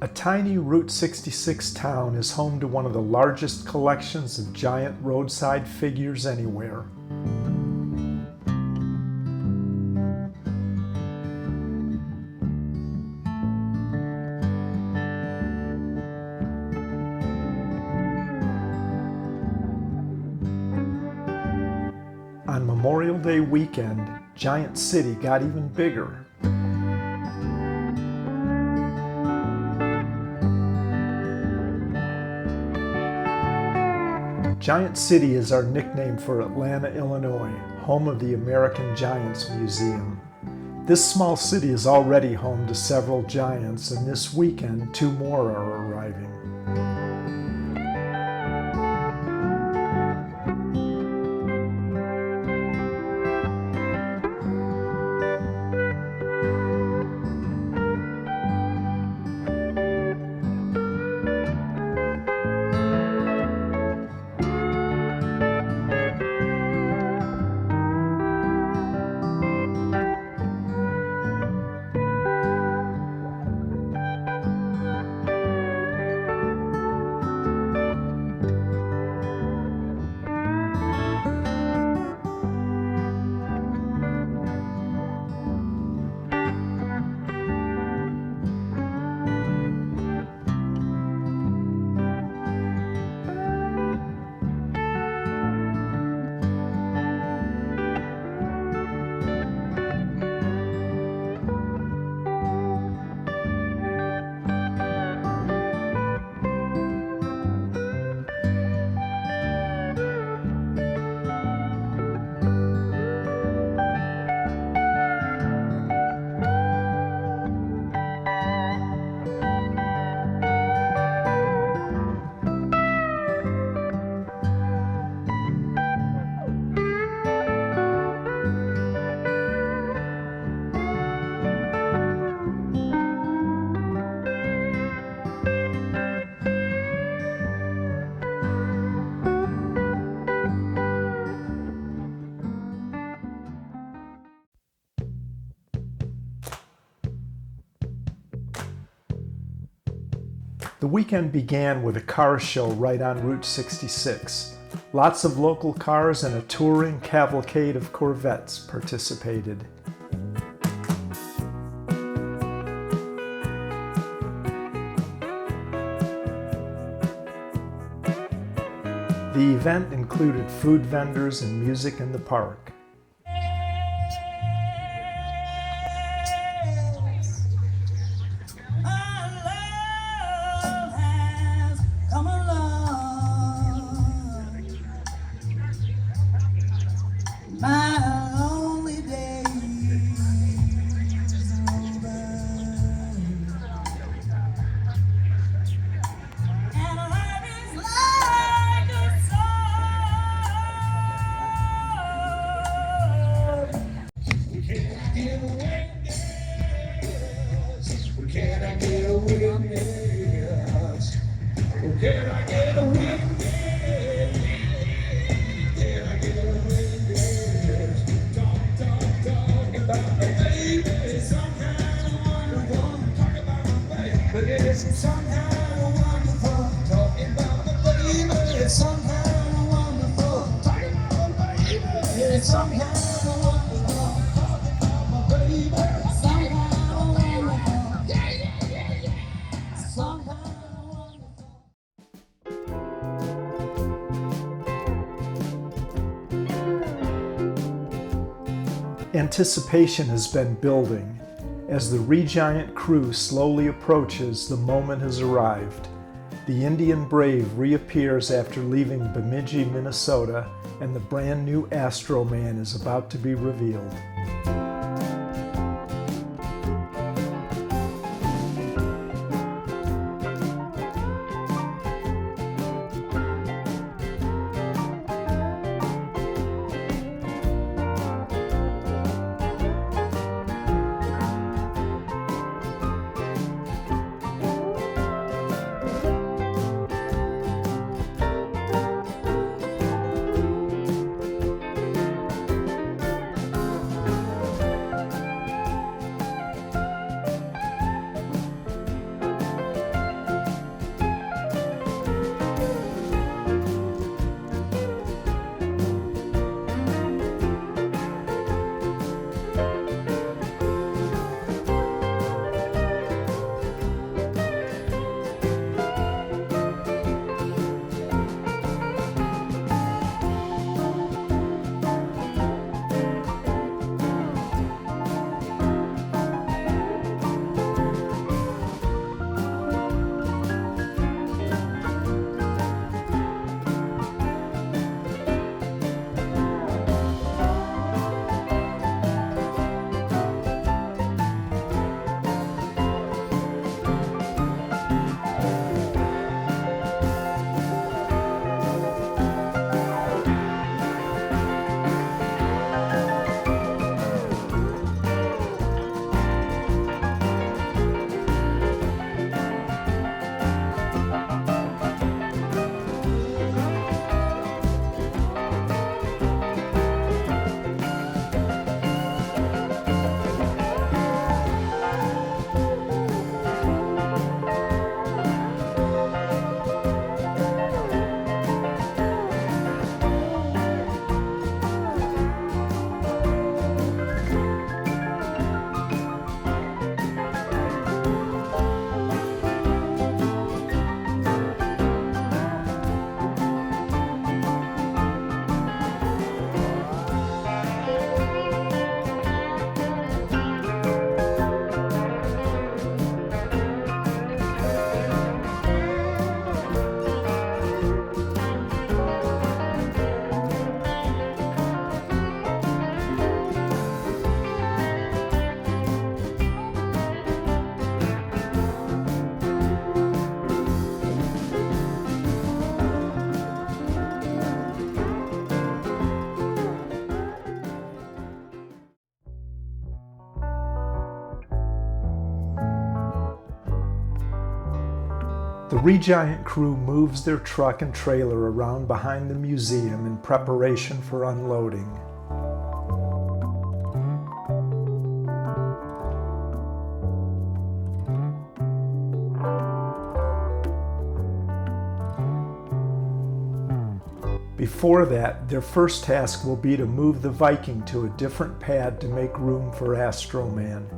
A tiny Route 66 town is home to one of the largest collections of giant roadside figures anywhere. On Memorial Day weekend, Giant City got even bigger. Giant City is our nickname for Atlanta, Illinois, home of the American Giants Museum. This small city is already home to several giants, and this weekend 2 more are arriving. The weekend began with a car show right on Route 66. Lots of local cars and a touring cavalcade of Corvettes participated. The event included food vendors and music in the park. Anticipation has been building. As the Re-Giant crew slowly approaches, the moment has arrived. The Indian Brave reappears after leaving Bemidji, Minnesota, and the brand new Astro Man is about to be revealed. The Regiant crew moves their truck and trailer around behind the museum in preparation for unloading. Before that, their first task will be to move the Viking to a different pad to make room for Astro Man.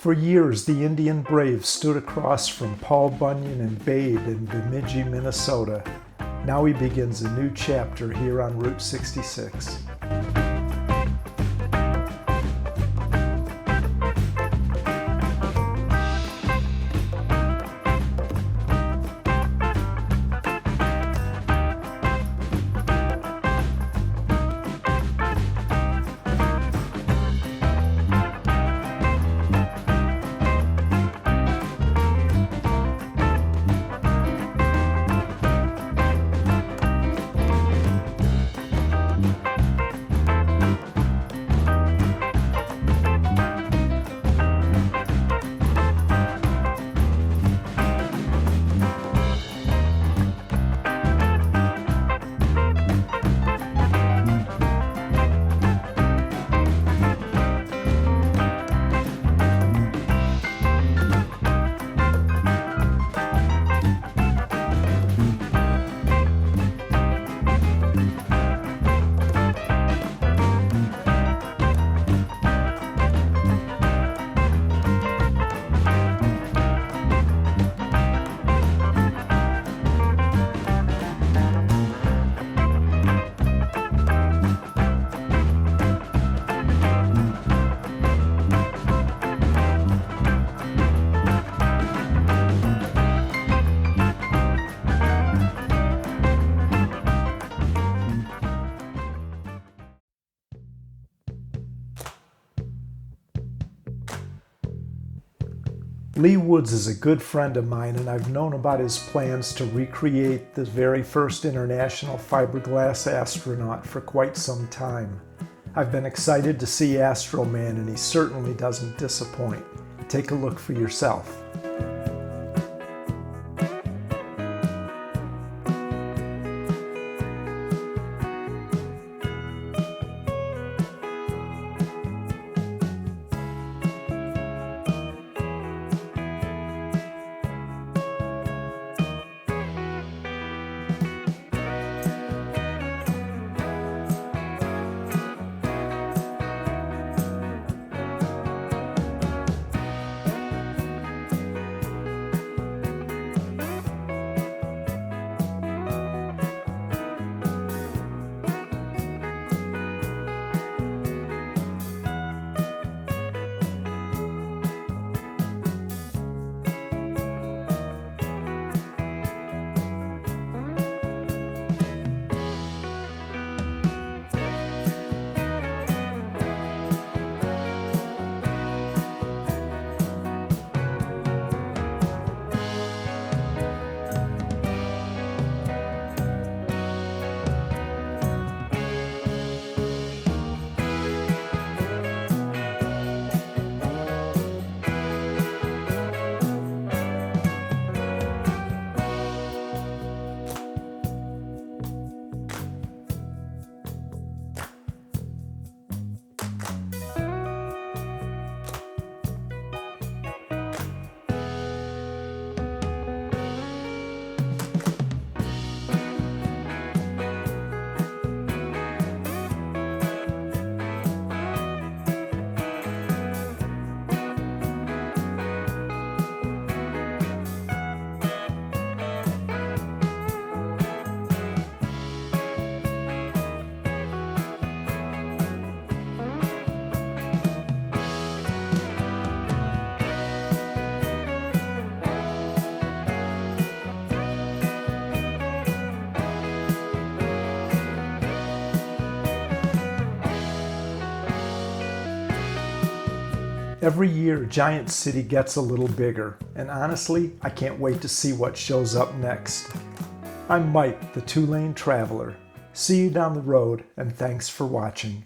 For years, the Indian Brave stood across from Paul Bunyan and Babe in Bemidji, Minnesota. Now he begins a new chapter here on Route 66. Lee Woods is a good friend of mine, and I've known about his plans to recreate the very first international fiberglass astronaut for quite some time. I've been excited to see Astro Man, and he certainly doesn't disappoint. Take a look for yourself. Every year, Giant City gets a little bigger, and honestly, I can't wait to see what shows up next. I'm Mike, the two-lane traveler. See you down the road, and thanks for watching.